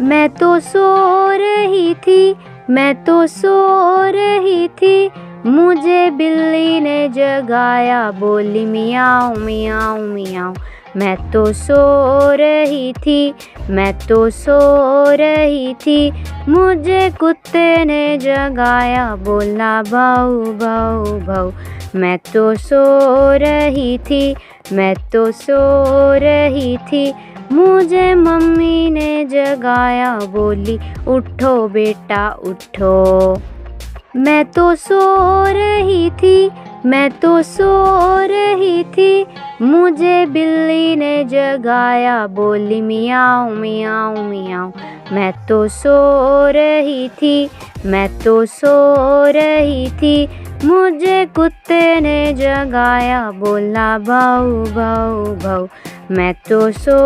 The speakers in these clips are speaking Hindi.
मैं तो सो रही थी, मैं तो सो रही थी, मुझे बिल्ली ने जगाया, बोली मियाऊं मियाऊं मियाऊं। मैं तो सो रही थी, मैं तो सो रही थी, मुझे कुत्ते ने जगाया, बोला भाऊ भाऊ भाऊ। मैं तो सो रही थी, मैं तो सो रही थी, मुझे मम्मी ने जगाया, बोली उठो बेटा उठो। मैं तो सो रही थी, मैं तो सो रही थी, मुझे बिल्ली ने जगाया, बोली मियाऊं मियाऊं मियाऊं। मैं तो सो रही थी, मैं तो सो रही थी, मुझे कुत्ते ने जगाया, बोला भाऊ भाऊ भाऊ। मैं तो सो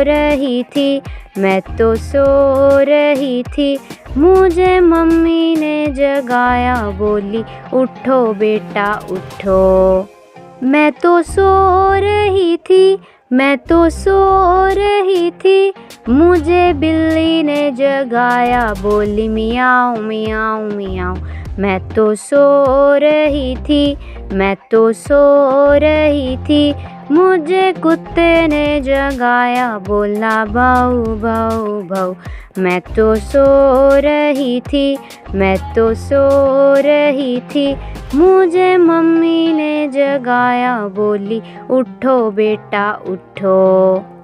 रही थी, मैं तो सो रही थी, मुझे मम्मी ने जगाया, बोली उठो बेटा उठो। मैं तो सो रही थी, मैं तो सो रही थी, मुझे बिल्ली ने जगाया, बोली मियाऊं मियाऊं मियाऊं। मैं तो सो रही थी, मैं तो सो रही थी, मुझे कुत्ते ने जगाया, बोला भाऊ भाऊ भाऊ। मैं तो सो रही थी, मैं तो सो रही थी, मुझे मम्मी ने जगाया, बोली उठो बेटा उठो।